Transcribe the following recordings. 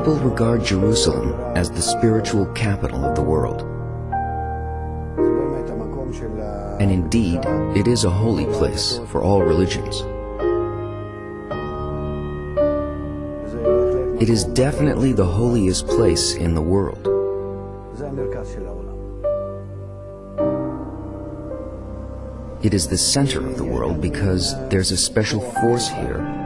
People regard Jerusalem as the spiritual capital of the world. And indeed, it is a holy place for all religions. It is definitely the holiest place in the world. It is the center of the world because there's a special force here.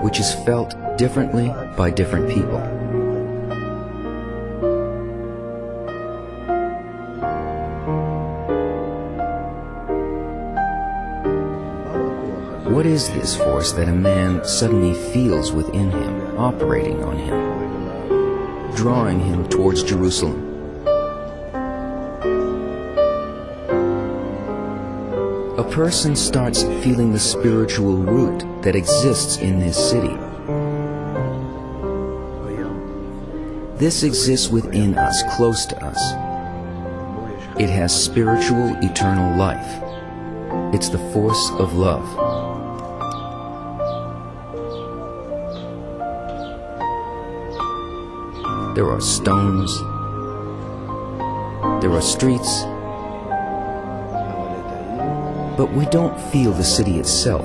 Which is felt differently by different people. What is this force that a man suddenly feels within him, operating on him, drawing him towards Jerusalem? A person starts feeling the spiritual root that exists in this city. This exists within us, close to us. It has spiritual, eternal life. It's the force of love. There are stones. There are streets. But we don't feel the city itself.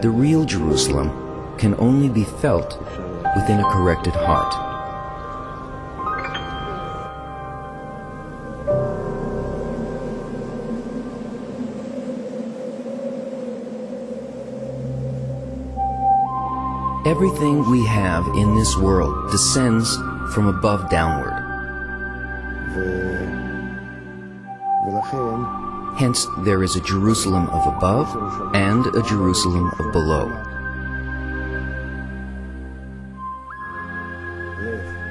The real Jerusalem can only be felt within a corrected heart. Everything we have in this world descends from above downward. Hence, there is a Jerusalem of above and a Jerusalem of below.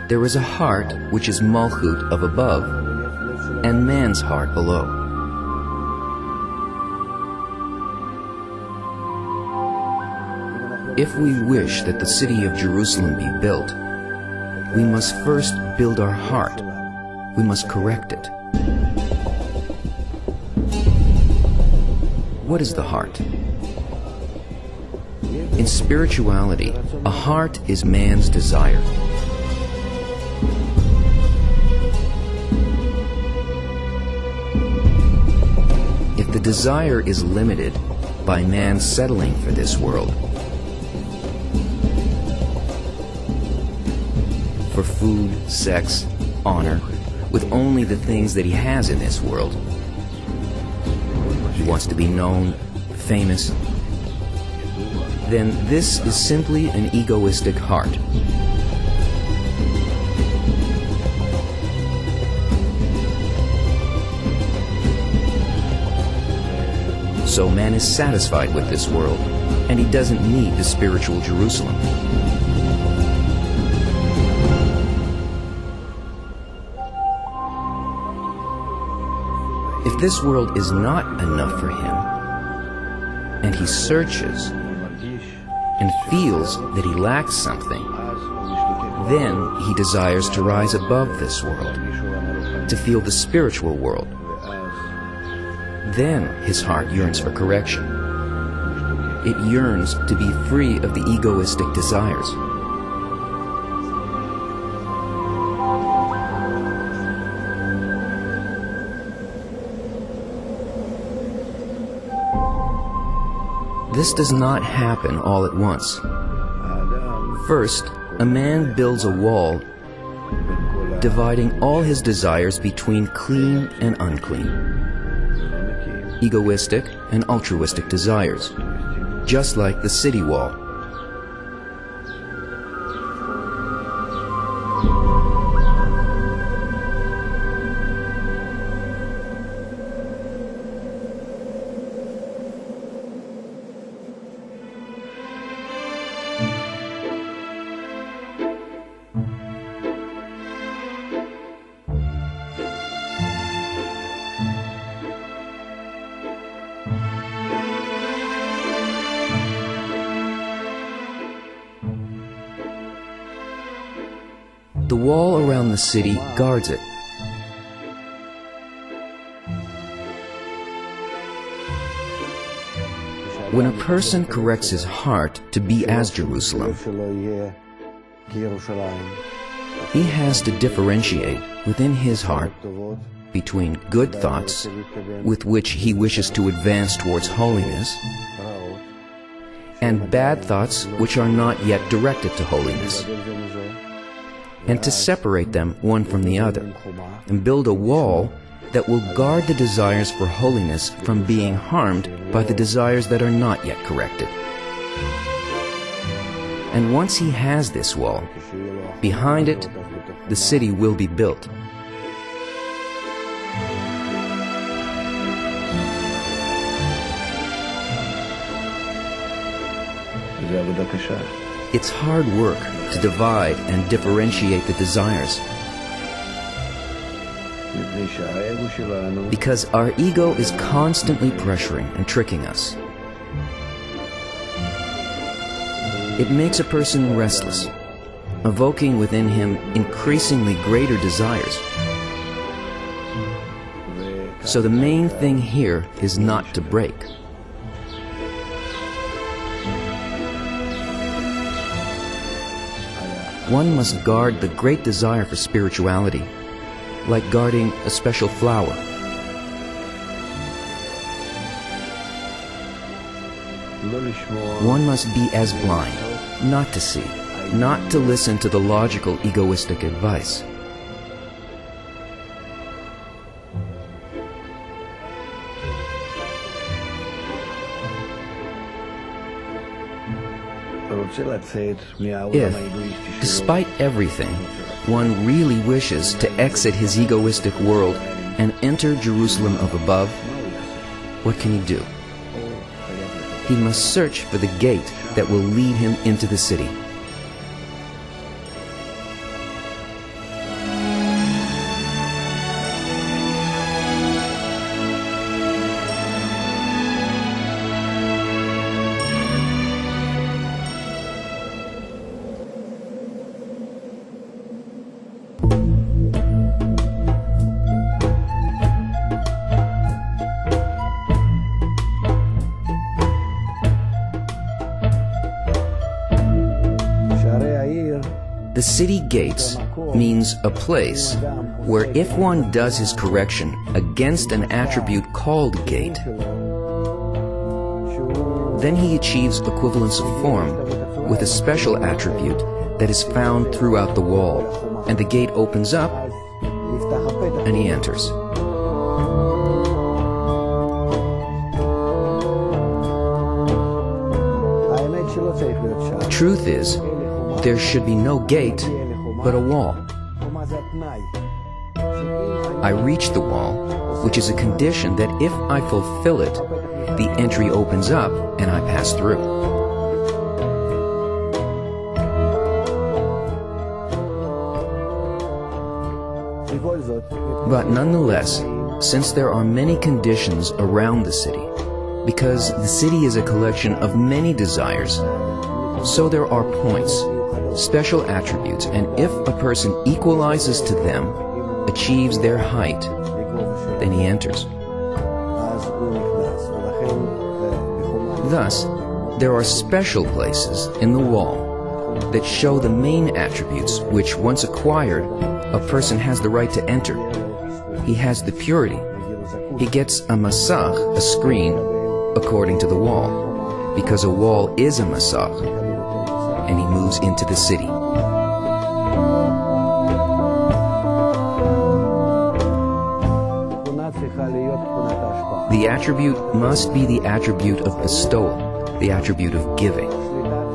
There is a heart which is Malchut of above and man's heart below. If we wish that the city of Jerusalem be built, we must first build our heart. We must correct it. What is the heart? In spirituality, a heart is man's desire. If the desire is limited by man settling for this world, for food, sex, honor, with only the things that he has in this world, he wants to be known, famous, then this is simply an egoistic heart. So man is satisfied with this world, and he doesn't need the spiritual Jerusalem. If this world is not enough for him, and he searches and feels that he lacks something, then he desires to rise above this world, to feel the spiritual world. Then his heart yearns for correction. It yearns to be free of the egoistic desires. This does not happen all at once. First, a man builds a wall dividing all his desires between clean and unclean, egoistic and altruistic desires, just like the city wall. The wall around the city guards it. When a person corrects his heart to be as Jerusalem, he has to differentiate within his heart between good thoughts with which he wishes to advance towards holiness and bad thoughts which are not yet directed to holiness, and to separate them one from the other and build a wall that will guard the desires for holiness from being harmed by the desires that are not yet corrected. And once he has this wall, behind it, the city will be built. It's hard work to divide and differentiate the desires, because our ego is constantly pressuring and tricking us. It makes a person restless, evoking within him increasingly greater desires. So the main thing here is not to break. One must guard the great desire for spirituality, like guarding a special flower. One must be as blind, not to see, not to listen to the logical, egoistic advice. If, despite everything, one really wishes to exit his egoistic world and enter Jerusalem of above, what can he do? He must search for the gate that will lead him into the city. The city gates means a place where if one does his correction against an attribute called gate, then he achieves equivalence of form with a special attribute that is found throughout the wall, and the gate opens up and he enters. The truth is, there should be no gate, but a wall. I reach the wall, which is a condition that if I fulfill it, the entry opens up and I pass through. But nonetheless, since there are many conditions around the city, because the city is a collection of many desires, so there are points, special attributes, and if a person equalizes to them, achieves their height, then he enters. Thus, there are special places in the wall that show the main attributes which, once acquired, a person has the right to enter. He has the purity. He gets a masach, a screen, according to the wall, because a wall is a masach, and he moves into the city. The attribute must be the attribute of bestowal, the attribute of giving.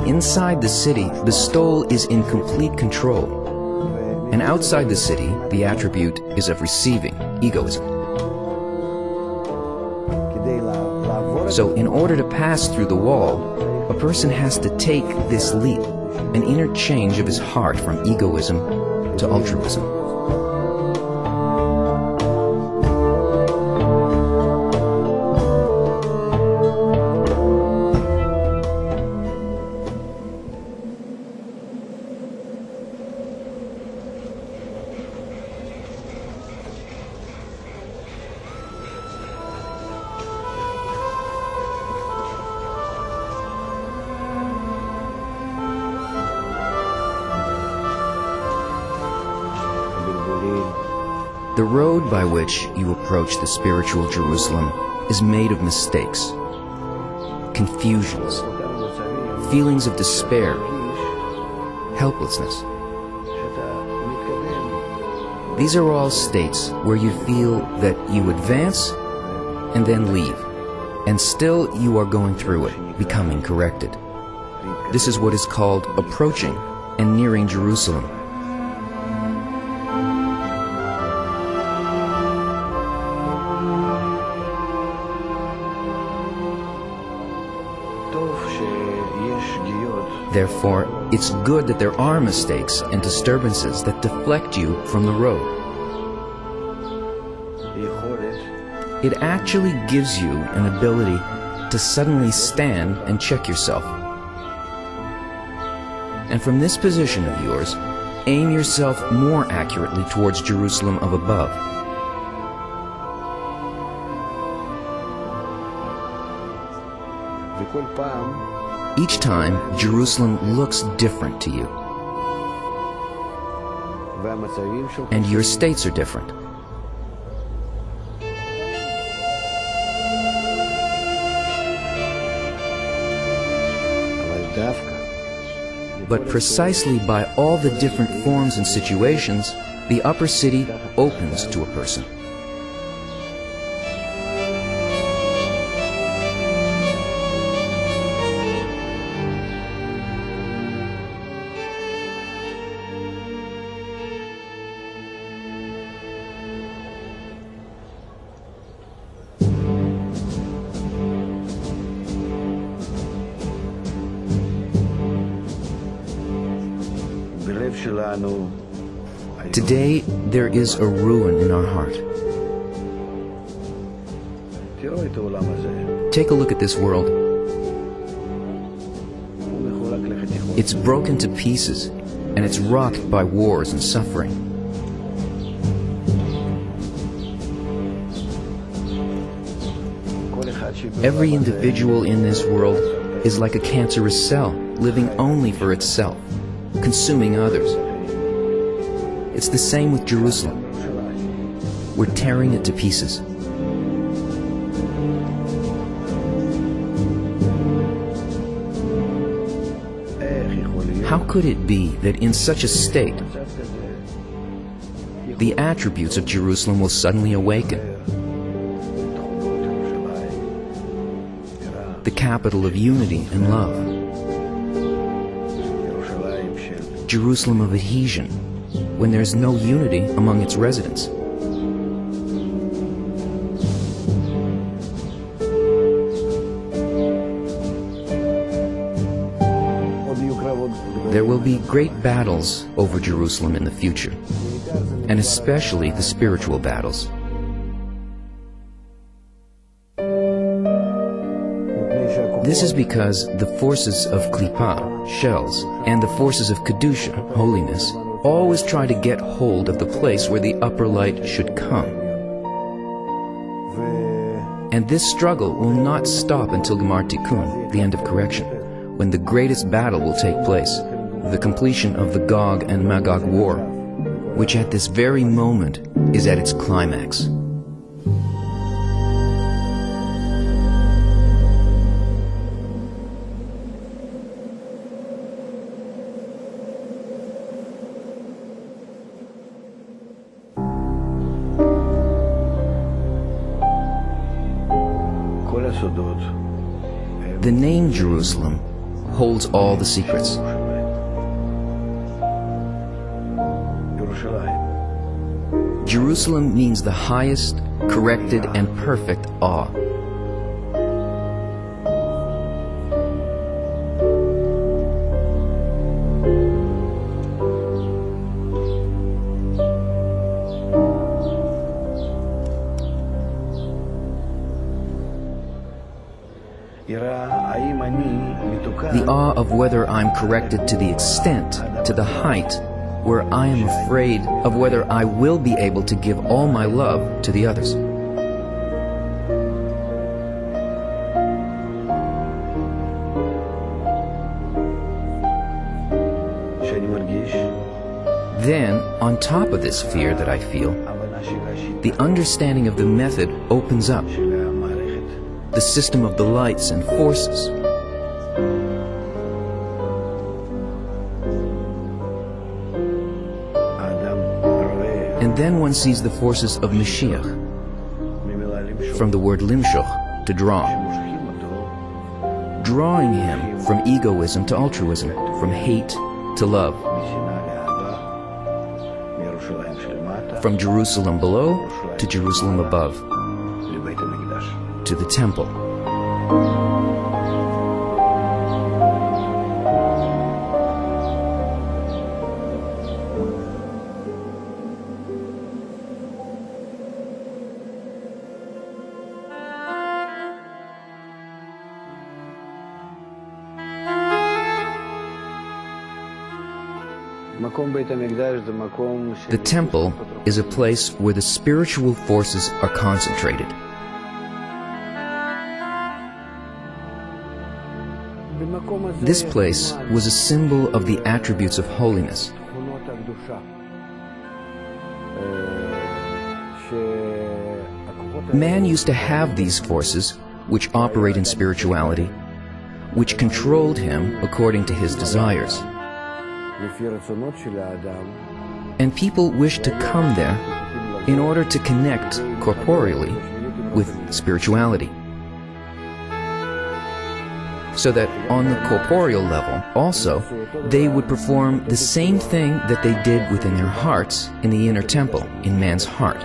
Inside the city, bestowal is in complete control, and outside the city, the attribute is of receiving, egoism. So in order to pass through the wall, a person has to take this leap, an inner change of his heart from egoism to altruism. The road by which you approach the spiritual Jerusalem is made of mistakes, confusions, feelings of despair, helplessness. These are all states where you feel that you advance and then leave, and still you are going through it, becoming corrected. This is what is called approaching and nearing Jerusalem. Therefore, it's good that there are mistakes and disturbances that deflect you from the road. It actually gives you an ability to suddenly stand and check yourself. And from this position of yours, aim yourself more accurately towards Jerusalem of above. Each time, Jerusalem looks different to you. And your states are different. But precisely by all the different forms and situations, the upper city opens to a person. Today, there is a ruin in our heart. Take a look at this world. It's broken to pieces, and it's rocked by wars and suffering. Every individual in this world is like a cancerous cell, living only for itself, consuming others. It's the same with Jerusalem. We're tearing it to pieces. How could it be that in such a state, the attributes of Jerusalem will suddenly awaken? The capital of unity and love. Jerusalem of adhesion, when there's no unity among its residents. There will be great battles over Jerusalem in the future, and especially the spiritual battles. This is because the forces of klipa, shells, and the forces of kedusha, holiness, always try to get hold of the place where the upper light should come. And this struggle will not stop until Gemar Tikkun, the end of correction, when the greatest battle will take place, the completion of the Gog and Magog war, which at this very moment is at its climax. The name Jerusalem holds all the secrets. Jerusalem means the highest, corrected, and perfect awe. The awe of whether I'm corrected to the extent, to the height, where I am afraid of whether I will be able to give all my love to the others. Then, on top of this fear that I feel, the understanding of the method opens up, the system of the lights and forces. And then one sees the forces of Mashiach, from the word limshoch, to draw, drawing him from egoism to altruism, from hate to love, from Jerusalem below to Jerusalem above, to the temple. The temple is a place where the spiritual forces are concentrated. This place was a symbol of the attributes of holiness. Man used to have these forces which operate in spirituality, which controlled him according to his desires. And people wish to come there in order to connect corporeally with spirituality, so that on the corporeal level also they would perform the same thing that they did within their hearts in the inner temple, in man's heart.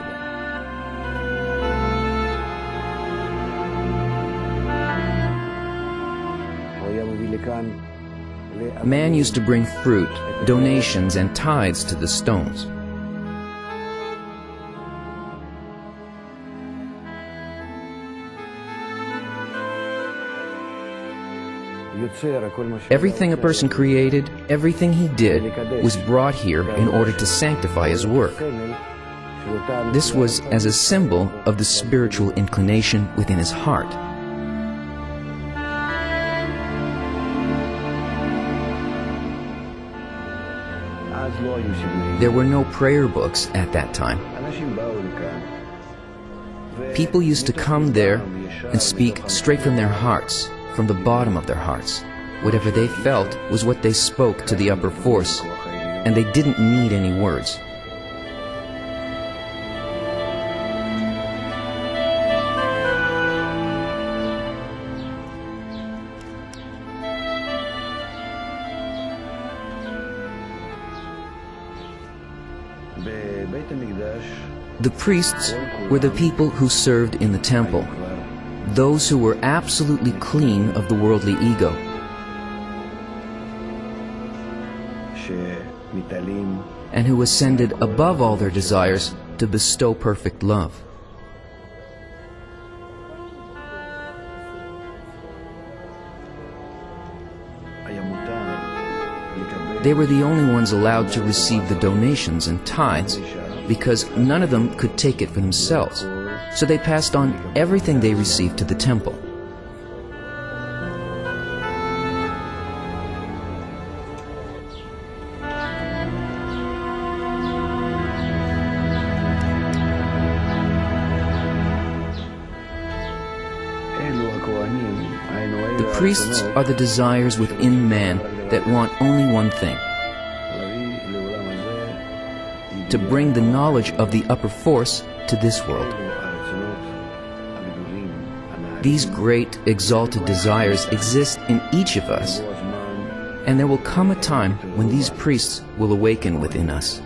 Man used to bring fruit, donations, and tithes to the stones. Everything a person created, everything he did, was brought here in order to sanctify his work. This was as a symbol of the spiritual inclination within his heart. There were no prayer books at that time. People used to come there and speak straight from their hearts, from the bottom of their hearts. Whatever they felt was what they spoke to the upper force, and they didn't need any words. The priests were the people who served in the temple, those who were absolutely clean of the worldly ego, and who ascended above all their desires to bestow perfect love. They were the only ones allowed to receive the donations and tithes, because none of them could take it for themselves, so they passed on everything they received to the temple. The priests are the desires within man that want only one thing: to bring the knowledge of the upper force to this world. These great, exalted desires exist in each of us, and there will come a time when these priests will awaken within us.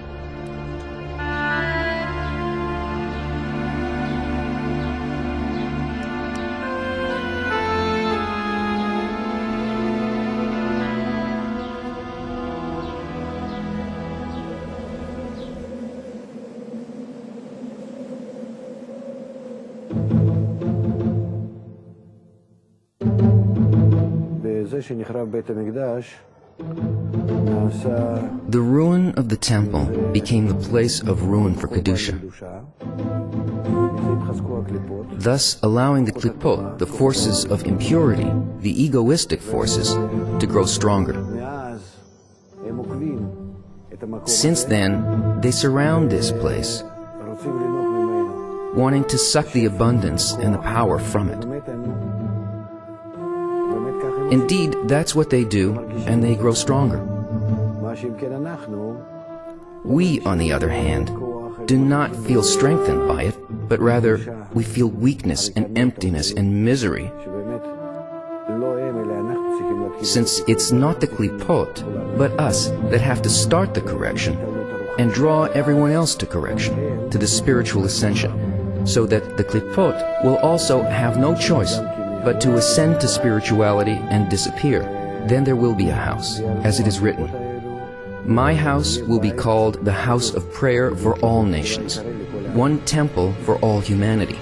The ruin of the temple became the place of ruin for Kedusha, thus allowing the klipot, the forces of impurity, the egoistic forces, to grow stronger. Since then, they surround this place, wanting to suck the abundance and the power from it. Indeed, that's what they do, and they grow stronger. We, on the other hand, do not feel strengthened by it, but rather we feel weakness and emptiness and misery, since it's not the klipot, but us that have to start the correction and draw everyone else to correction, to the spiritual ascension, so that the klipot will also have no choice but to ascend to spirituality and disappear. Then there will be a house, as it is written, "My house will be called the house of prayer for all nations, one temple for all humanity."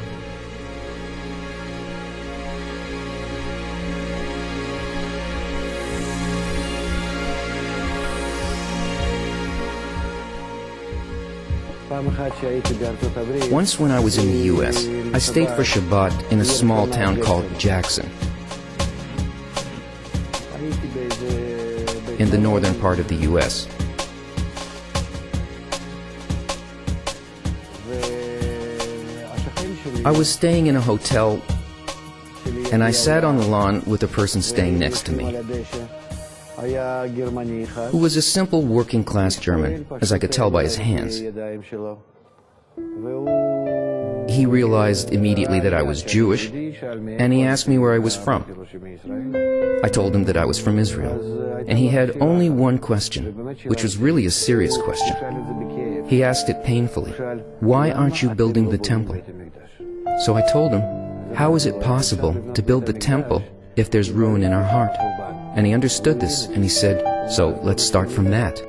Once when I was in the U.S., I stayed for Shabbat in a small town called Jackson, in the northern part of the U.S. I was staying in a hotel, and I sat on the lawn with a person staying next to me, who was a simple working-class German, as I could tell by his hands. He realized immediately that I was Jewish, and he asked me where I was from. I told him that I was from Israel, and he had only one question, which was really a serious question. He asked it painfully, "Why aren't you building the temple?" So I told him, "How is it possible to build the temple if there's ruin in our heart?" And he understood this, and he said, "So let's start from that."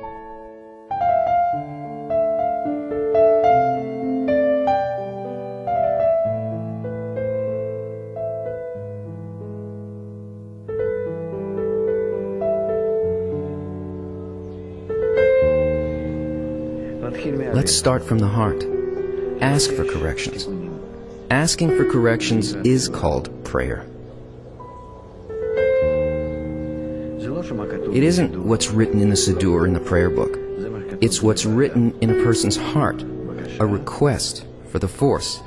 Let's start from the heart. Ask for corrections. Asking for corrections is called prayer. It isn't what's written in the Siddur in the prayer book. It's what's written in a person's heart, a request for the force.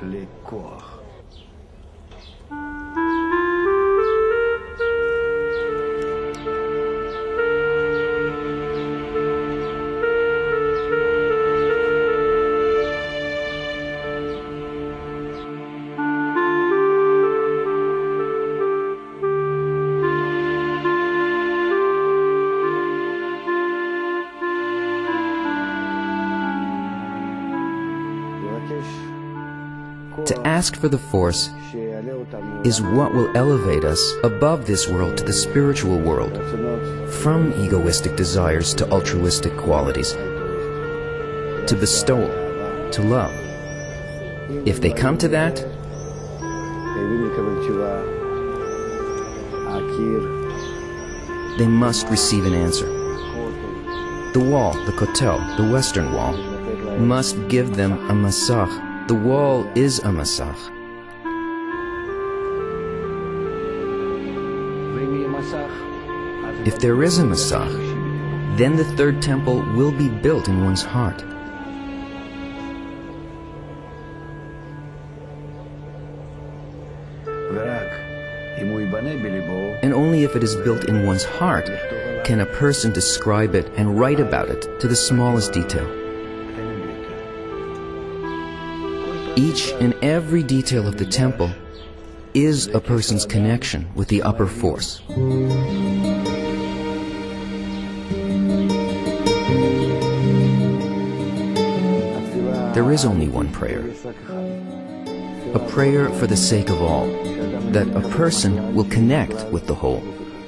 To ask for the force is what will elevate us above this world to the spiritual world, from egoistic desires to altruistic qualities, to bestowal, to love. If they come to that, they must receive an answer. The wall, the kotel, the western wall, must give them a masach. The wall is a masach. If there is a masach, then the third temple will be built in one's heart. And only if it is built in one's heart can a person describe it and write about it to the smallest detail. Each and every detail of the temple is a person's connection with the upper force. There is only one prayer. A prayer for the sake of all, that a person will connect with the whole,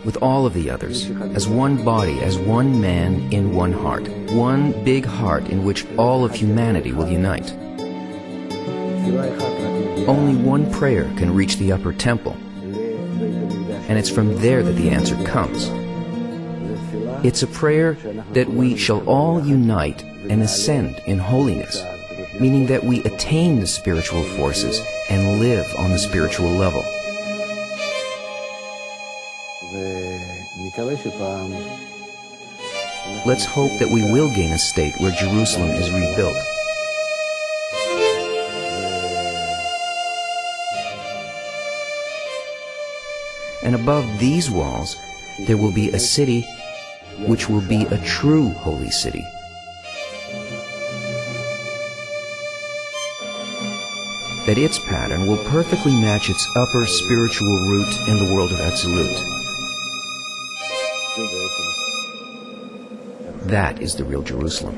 with all of the others, as one body, as one man in one heart, one big heart in which all of humanity will unite. Only one prayer can reach the upper temple, and it's from there that the answer comes. It's a prayer that we shall all unite and ascend in holiness, meaning that we attain the spiritual forces and live on the spiritual level. Let's hope that we will gain a state where Jerusalem is rebuilt. And above these walls there will be a city which will be a true holy city. That its pattern will perfectly match its upper spiritual root in the world of Absolute. That is the real Jerusalem.